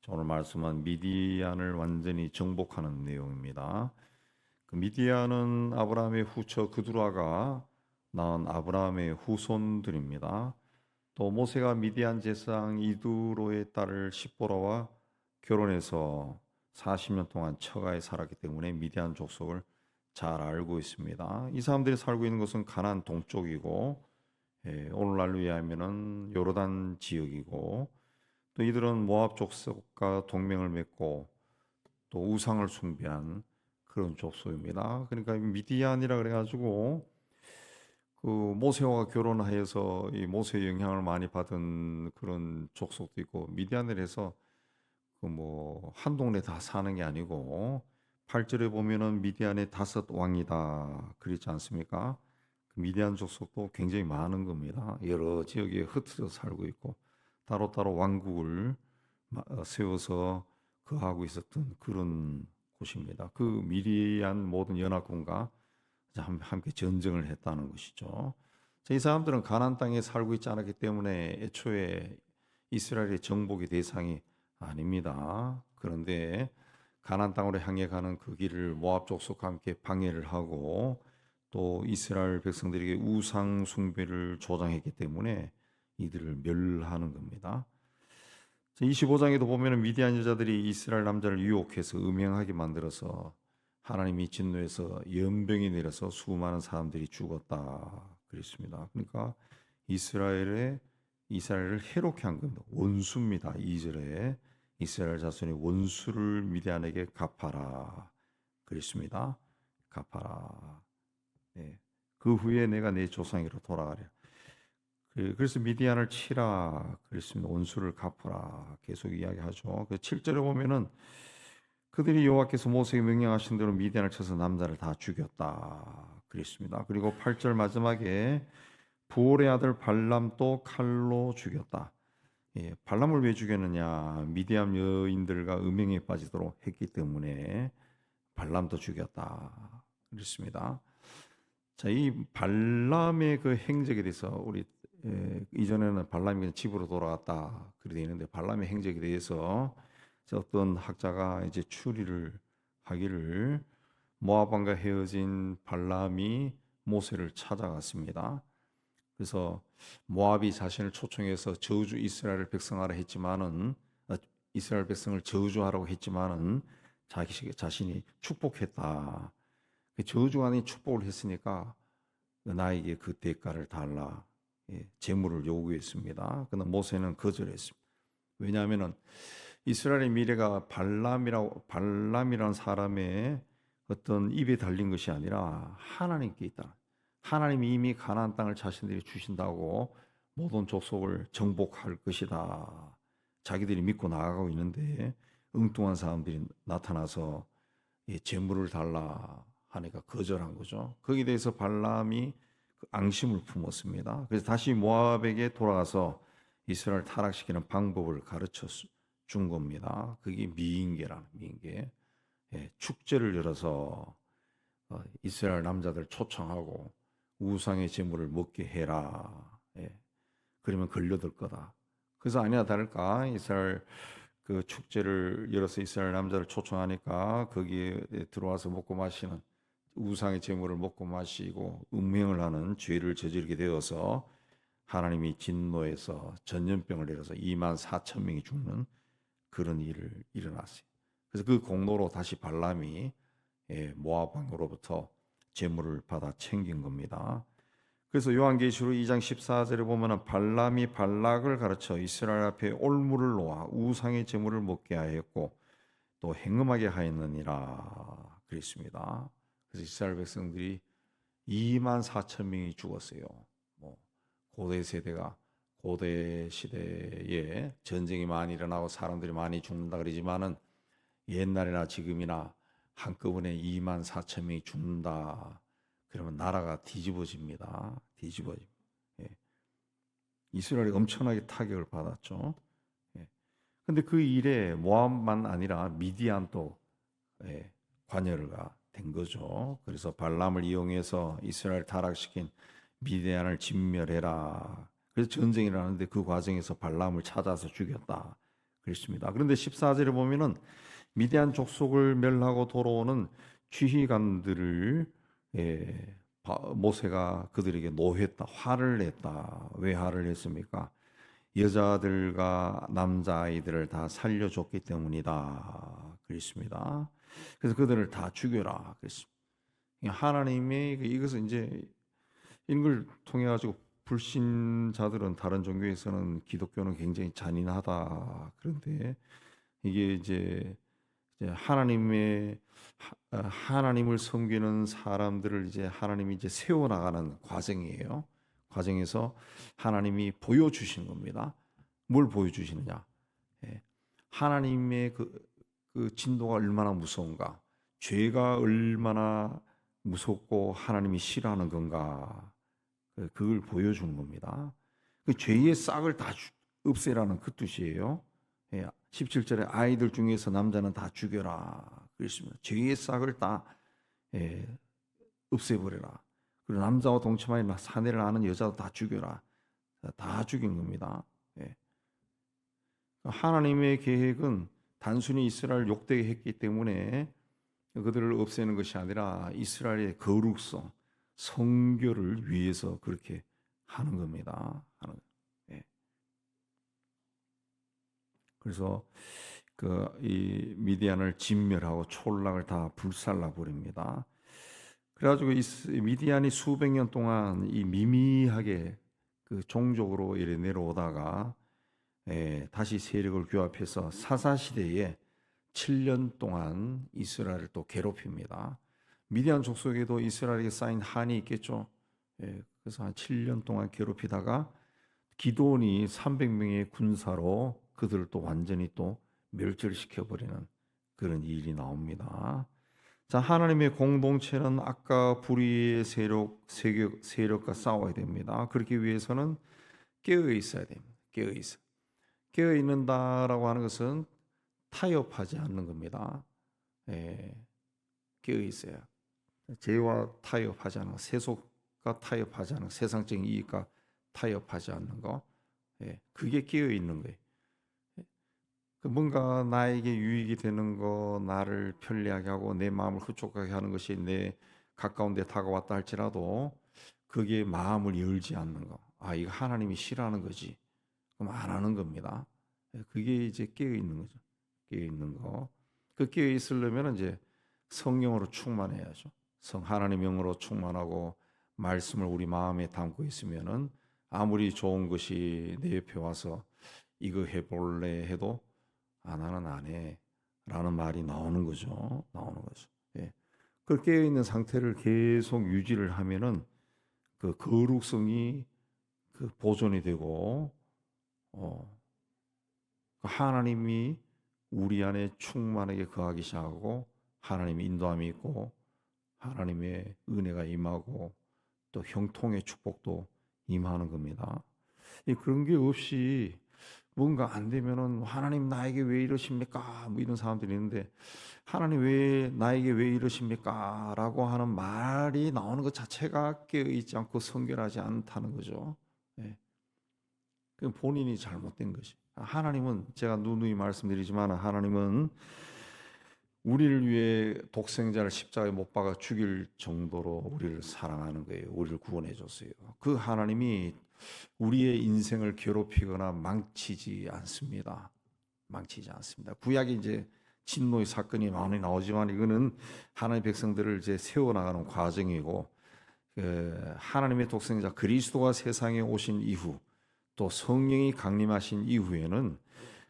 오늘 말씀은 미디안을 완전히 정복하는 내용입니다. 그 미디안은 아브라함의 후처 그두라가 낳은 아브라함의 후손들입니다. 또 모세가 미디안 제사장 이두로의 딸을 십보라와 결혼해서 40년 동안 처가에 살았기 때문에 미디안 족속을 잘 알고 있습니다. 이 사람들이 살고 있는 곳은 가나안 동쪽이고, 오늘날로 이해하면은 요르단 지역이고, 또 이들은 모압 족속과 동맹을 맺고 또 우상을 숭배한 그런 족속입니다. 그러니까 미디안이라 그래가지고 그 모세와 결혼하여서 이 모세의 영향을 많이 받은 그런 족속도 있고, 미디안을 해서 그 뭐 한 동네 다 사는 게 아니고 8절에 보면은 미디안의 5왕이다 그랬지 않습니까? 그 미디안 족속도 굉장히 많은 겁니다. 여러 지역에 흩어져 살고 있고 따로따로 왕국을 세워서 거하고 있었던 그런 곳입니다. 그 미디안 모든 연합군과 함께 전쟁을 했다는 것이죠. 이 사람들은 가나안 땅에 살고 있지 않았기 때문에 애초에 이스라엘의 정복의 대상이 아닙니다. 그런데 가나안 땅으로 향해 가는 그 길을 모압 족속과 함께 방해를 하고 또 이스라엘 백성들에게 우상 숭배를 조장했기 때문에 이들을 멸하는 겁니다. 25장에도 보면 미디안 여자들이 이스라엘 남자를 유혹해서 음행하게 만들어서 하나님이 진노해서 연병이 내려서 수많은 사람들이 죽었다 그랬습니다. 그러니까 이스라엘을 해롭게 한 겁니다. 원수입니다. 2절에 이스라엘 자손의 원수를 미디안에게 갚아라 그랬습니다. 갚아라. 네. 그 후에 내가 내 조상에게로 돌아가랴. 그래서 미디안을 치라 그랬습니다. 원수를 갚으라 계속 이야기하죠. 그 7절에 보면은 그들이 여호와께서 모세에게 명령하신 대로 미디안을 쳐서 남자를 다 죽였다 그랬습니다. 그리고 8절 마지막에 부올의 아들 발람도 칼로 죽였다. 발람을 왜 죽였느냐? 미디안 여인들과 음행에 빠지도록 했기 때문에 발람도 죽였다 그랬습니다. 자, 이 발람의 그 행적에 대해서 우리 이전에는 발람이 집으로 돌아갔다 그렇게 되어 있는데, 발람의 행적에 대해서 어떤 학자가 이제 추리를 하기를, 모압 왕과 헤어진 발람이 모세를 찾아갔습니다. 그래서 모압이 자신을 초청해서 저주 이스라엘 백성하라 했지만은, 이스라엘 백성을 저주하라고 했지만은 자신이 축복했다. 저주가 아닌 축복을 했으니까 나에게 그 대가를 달라. 재물을 요구했습니다. 그러나 모세는 거절했습니다. 왜냐하면은 이스라엘의 미래가 발람이라는 사람의 어떤 입에 달린 것이 아니라 하나님께 있다. 하나님이 이미 가나안 땅을 자신들이 주신다고 모든 족속을 정복할 것이다. 자기들이 믿고 나아가고 있는데 엉뚱한 사람들이 나타나서 재물을 달라 하니까 거절한 거죠. 거기에 대해서 발람이 앙심을 품었습니다. 그래서 다시 모압에게 돌아가서 이스라엘 타락시키는 방법을 가르쳐 준 겁니다. 그게 미인계라는 미인계. 축제를 열어서 이스라엘 남자들 초청하고 우상의 제물을 먹게 해라. 그러면 걸려들 거다. 그래서 아니나 다를까 이스라엘 그 축제를 열어서 이스라엘 남자를 초청하니까 거기에 들어와서 먹고 마시는 우상의 제물을 먹고 마시고 음행을 하는 죄를 저지르게 되어서 하나님이 진노해서 전염병을 내려서 2만 4천 명이 죽는 그런 일을 일어났어요. 그래서 그 공로로 다시 발람이 모압 왕으로부터 제물을 받아 챙긴 겁니다. 그래서 요한계시록 2장 14절에 보면은 발람이 발락을 가르쳐 이스라엘 앞에 올무를 놓아 우상의 제물을 먹게 하였고 또 행음하게 하였느니라 그랬습니다. 그래서 이스라엘 백성들이 2만 4천 명이 죽었어요. 고대 시대에 전쟁이 많이 일어나고 사람들이 많이 죽는다 그러지만은 옛날이나 지금이나 한꺼번에 2만 4천 명이 죽는다 그러면 나라가 뒤집어집니다. 이스라엘이 엄청나게 타격을 받았죠. 근데 그 일에 모압만 아니라 미디안도 관여를 된 거죠. 그래서 발람을 이용해서 이스라엘 타락시킨 미디안을 진멸해라. 그래서 전쟁이 일어나는데 그 과정에서 발람을 찾아서 죽였다. 그렇습니다. 그런데 14절에 보면은 미디안 족속을 멸하고 돌아오는 지휘관들을 모세가 그들에게 노했다. 화를 냈다. 왜 화를 냈습니까? 여자들과 남자아이들을 다 살려줬기 때문이다. 그랬습니다. 그래서 그들을 다 죽여라. 그랬습니다. 하나님의 이것은 이제 이런 걸 통해 가지고 불신자들은 다른 종교에서는 기독교는 굉장히 잔인하다. 그런데 이게 이제 하나님을 섬기는 사람들을 이제 하나님이 이제 세워 나가는 과정이에요. 과정에서 하나님이 보여주신 겁니다. 뭘 보여주시느냐? 예. 하나님의 그 진도가 얼마나 무서운가? 죄가 얼마나 무섭고 하나님이 싫어하는 건가? 그걸 보여주는 겁니다. 그 죄의 싹을 다 없애라는 그 뜻이에요. 17절에 아이들 중에서 남자는 다 죽여라 그랬습니다. 죄의 싹을 다 없애버려라. 그리고 남자와 동침하여 사내를 아는 여자도 다 죽여라. 다 죽인 겁니다. 하나님의 계획은 단순히 이스라엘 욕되게 했기 때문에 그들을 없애는 것이 아니라 이스라엘의 거룩성, 성결을 위해서 그렇게 하는 겁니다. 그래서 이 미디안을 진멸하고 촌락을 다 불살라 버립니다. 그래가지고 이 미디안이 수백 년 동안 이 미미하게 그 종족으로 이래 내려오다가 다시 세력을 규합해서 사사 시대에 7년 동안 이스라엘을 또 괴롭힙니다. 미디안 족속에도 이스라엘에게 쌓인 한이 있겠죠. 그래서 한 7년 동안 괴롭히다가 기드온이 300명의 군사로 그들을 또 완전히 또 멸절시켜 버리는 그런 일이 나옵니다. 자, 하나님의 공동체는 악과 불의의 세력과 싸워야 됩니다. 그렇기 위해서는 깨어 있어야 됩니다. 깨어 있는다라고 하는 것은 타협하지 않는 겁니다. 깨어 있어야. 죄와 타협하지 않는 거, 세속과 타협하지 않는 거, 세상적인 이익과 타협하지 않는 거, 그게 깨어 있는 거예요. 뭔가 나에게 유익이 되는 거, 나를 편리하게 하고 내 마음을 흡족하게 하는 것이 내 가까운 데 다가왔다 할지라도 그게 마음을 열지 않는 거. 아, 이거 하나님이 싫어하는 거지. 그럼 안 하는 겁니다. 그게 이제 깨어 있는 거죠. 깨어 있는 거. 그 깨어 있으려면 이제 성령으로 충만해야죠. 하나님 영으로 충만하고 말씀을 우리 마음에 담고 있으면은 아무리 좋은 것이 내 옆에 와서 이거 해볼래 해도 나는 안 해. 라는 말이 나오는 거죠. 그 깨어있는 상태를 계속 유지를 하면은 그 거룩성이 그 보존이 되고, 하나님이 우리 안에 충만하게 거하기 시작하고, 하나님의 인도함이 있고, 하나님의 은혜가 임하고, 또 형통의 축복도 임하는 겁니다. 그런 게 없이 뭔가 안 되면은 하나님 나에게 왜 이러십니까? 뭐 이런 사람들이 있는데 하나님 왜 나에게 왜 이러십니까? 라고 하는 말이 나오는 것 자체가 깨어있지 않고 성결하지 않다는 거죠. 그 본인이 잘못된 것이. 하나님은 제가 누누이 말씀드리지만 하나님은 우리를 위해 독생자를 십자가에 못 박아 죽일 정도로 우리를 사랑하는 거예요. 우리를 구원해 줬어요. 그 하나님이 우리의 인생을 괴롭히거나 망치지 않습니다. 망치지 않습니다. 구약에 이제 진노의 사건이 많이 나오지만 이거는 하나님의 백성들을 이제 세워나가는 과정이고, 하나님의 독생자 그리스도가 세상에 오신 이후 또 성령이 강림하신 이후에는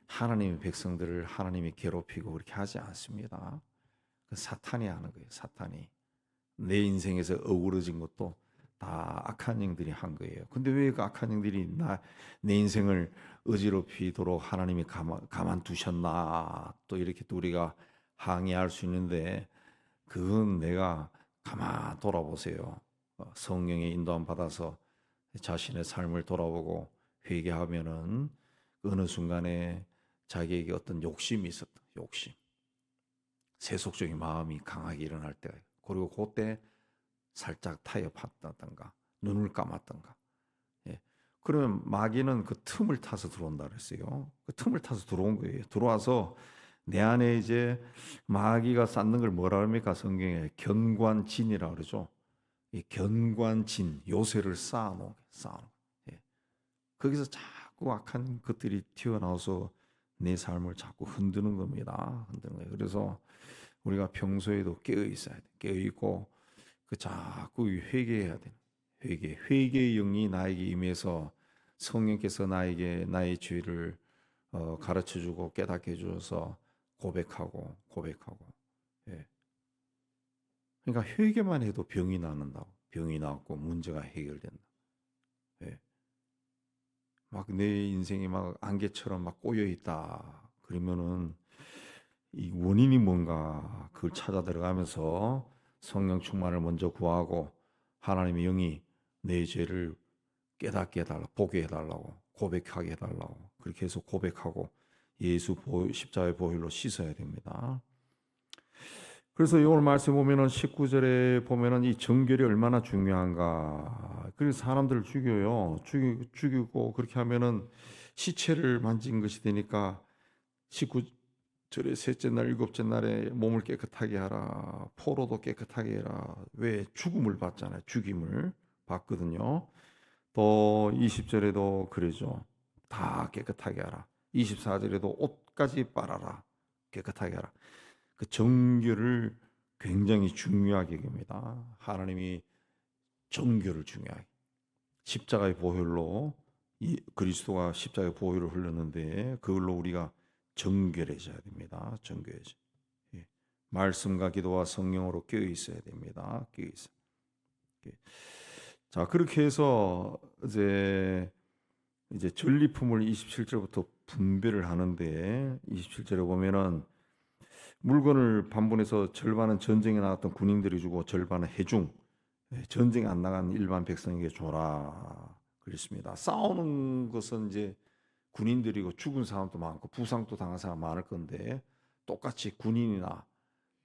하나님의 백성들을 하나님이 괴롭히고 그렇게 하지 않습니다. 그 사탄이 하는 거예요. 사탄이 내 인생에서 어우러진 것도 다 악한 영들이 한 거예요. 근데 왜 그 악한 영들이 내 인생을 어지럽히도록 하나님이 가만두셨나? 또 이렇게 또 우리가 항의할 수 있는데 그건 내가 가만 돌아보세요. 성령의 인도함 받아서 자신의 삶을 돌아보고 회개하면은 어느 순간에 자기에게 어떤 욕심이 있었다. 욕심. 세속적인 마음이 강하게 일어날 때, 그리고 그때 살짝 타협했다든가 눈을 감았던가, 그러면 마귀는 그 틈을 타서 들어온다 그랬어요. 그 틈을 타서 들어온 거예요. 들어와서 내 안에 이제 마귀가 쌓는 걸 뭐라 합니까? 성경에 견관진이라 그러죠. 이 견관진, 요새를 쌓아놓은 예. 거기서 자꾸 악한 것들이 튀어나와서 내 삶을 자꾸 흔드는 겁니다. 흔드는 거예요. 그래서 우리가 평소에도 깨어 있어야 돼. 깨어 있고 그 자꾸 회개해야 돼. 회개의 영이 나에게 임해서 성령께서 나에게 나의 죄를 가르쳐 주고 깨닫게 해 주셔서 고백하고. 예. 그러니까 회개만 해도 병이 낫는다고. 병이 낫고 문제가 해결된다. 예. 막 내 인생이 막 안개처럼 막 꼬여 있다. 그러면은 이 원인이 뭔가 그걸 찾아 들어가면서 성령 충만을 먼저 구하고 하나님의 영이 내 죄를 깨닫게 해달라, 보게 해달라고, 고백하게 해달라고 그렇게 해서 고백하고 예수 십자가의 보혈로 씻어야 됩니다. 그래서 이 오늘 말씀 보면은 19절에 보면은 이 정결이 얼마나 중요한가. 그래서 사람들을 죽여요. 죽이고 그렇게 하면은 시체를 만진 것이 되니까 19절에 셋째 날, 일곱째 날에 몸을 깨끗하게 하라. 포로도 깨끗하게 해라. 왜? 죽음을 받잖아요. 죽임을 받거든요. 또 20절에도 그러죠. 다 깨끗하게 하라. 24절에도 옷까지 빨아라. 깨끗하게 하라. 그 정결을 굉장히 중요하게 여깁니다. 하나님이 정결을 중요하게. 십자가의 보혈로 이 그리스도가 십자가의 보혈을 흘렸는데 그걸로 우리가 정결해져야 됩니다. 정결해져. 예. 말씀과 기도와 성령으로 깨어 있어야 됩니다. 깨어 있어. 예. 자, 그렇게 해서 이제 전리품을 27절부터 분배를 하는데 27절에 보면은 물건을 반분해서 절반은 전쟁에 나갔던 군인들이 주고 절반은 해중, 전쟁에 안 나간 일반 백성에게 줘라 그랬습니다. 싸우는 것은 이제 군인들이고 죽은 사람도 많고 부상도 당한 사람 많을 건데 똑같이 군인이나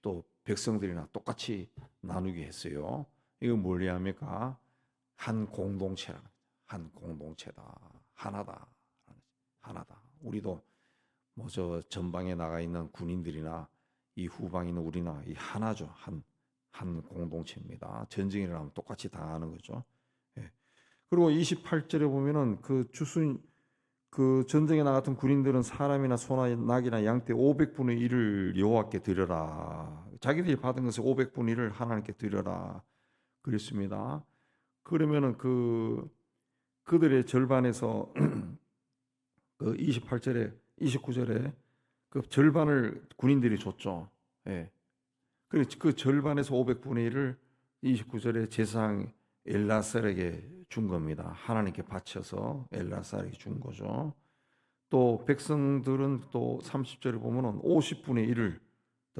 또 백성들이나 똑같이 나누게 했어요. 이거 뭘 의미합니까? 한 공동체라. 한 공동체다. 하나다. 하나다. 우리도 뭐 저 전방에 나가 있는 군인들이나 이 후방에 있는 우리나 이 하나죠. 한 공동체입니다. 전쟁이 일어나면 똑같이 당하는 거죠. 예. 그리고 28절에 보면은 그 전쟁에 나갔던 군인들은 사람이나 소나 낙이나 양떼 500분의 1을 여호와께 드려라. 자기들이 받은 것의 500분의 1을 하나님께 드려라. 그랬습니다. 그러면은 그들의 절반에서 그 28절에 29절에 그 절반을 군인들이 줬죠. 예. 그래서 그 절반에서 500분의 1을 29절에 제사장 엘라살에게 준 겁니다. 하나님께 바쳐서 엘라살에게 준 거죠. 또 백성들은 또 30절에 보면은 50분의 1을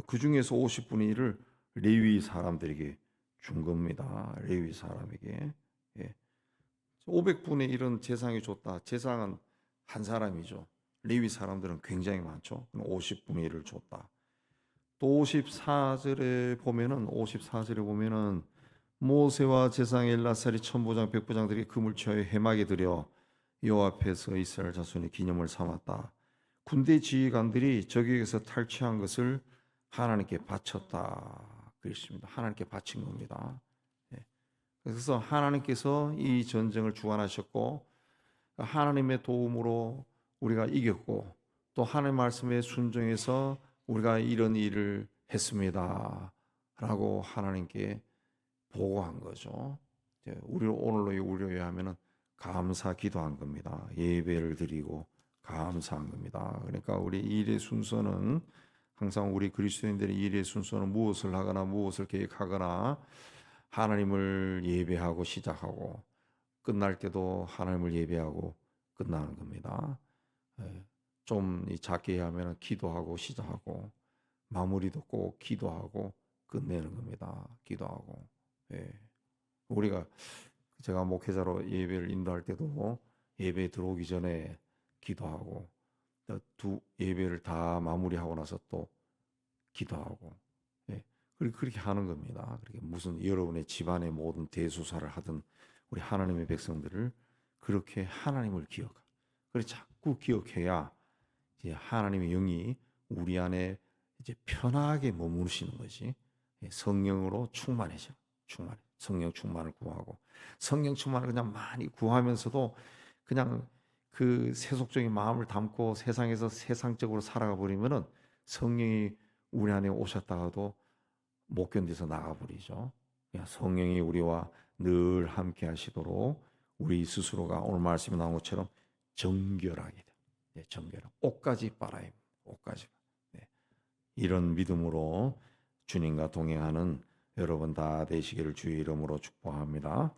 그 중에서 50분의 1을 레위 사람들에게 준 겁니다. 레위 사람에게. 예. 500분의 1은 제사장이 줬다. 제사장은 한 사람이죠. 레위 사람들은 굉장히 많죠. 50분의 1을 줬다. 또 54절에 보면은 모세와 제사장 엘라살이 천부장 백부장들이 금을 취하여 해막에 들여 여호와 앞에서 이스라엘 자손의 기념을 삼았다. 군대 지휘관들이 저기에서 탈취한 것을 하나님께 바쳤다. 그랬습니다. 하나님께 바친 겁니다. 예. 그래서 하나님께서 이 전쟁을 주관하셨고 하나님의 도움으로 우리가 이겼고 또 하나님 말씀에 순종해서 우리가 이런 일을 했습니다. 라고 하나님께 보고한 거죠. 오늘로 우리를 위하면은 감사 기도한 겁니다. 예배를 드리고 감사한 겁니다. 그러니까 우리 일의 순서는 항상 우리 그리스도인들의 일의 순서는 무엇을 하거나 무엇을 계획하거나 하나님을 예배하고 시작하고 끝날 때도 하나님을 예배하고 끝나는 겁니다. 좀 작게 하면 기도하고 시작하고 마무리도 꼭 기도하고 끝내는 겁니다. 기도하고. 예. 우리가 제가 목회자로 예배를 인도할 때도 예배 들어오기 전에 기도하고 두 예배를 다 마무리하고 나서 또 기도하고 예. 그렇게 하는 겁니다. 그렇게 무슨 여러분의 집안의 모든 대소사를 하든 우리 하나님의 백성들을 그렇게 하나님을 기억하. 그래 자꾸 기억해야 이제 하나님의 영이 우리 안에 이제 편하게 머무르시는 거지. 성령으로 충만해져. 성령 충만을 구하고 성령 충만을 그냥 많이 구하면서도 그냥 그 세속적인 마음을 담고 세상에서 세상적으로 살아가 버리면은 성령이 우리 안에 오셨다가도 못 견디서 나가 버리죠. 그냥 성령이 우리와 늘 함께 하시도록 우리 스스로가 오늘 말씀에 나온 것처럼 정결하게 돼. 네, 정결한 옷까지 빨아야 옷까지. 네. 이런 믿음으로 주님과 동행하는 여러분 다 되시기를 주의 이름으로 축복합니다.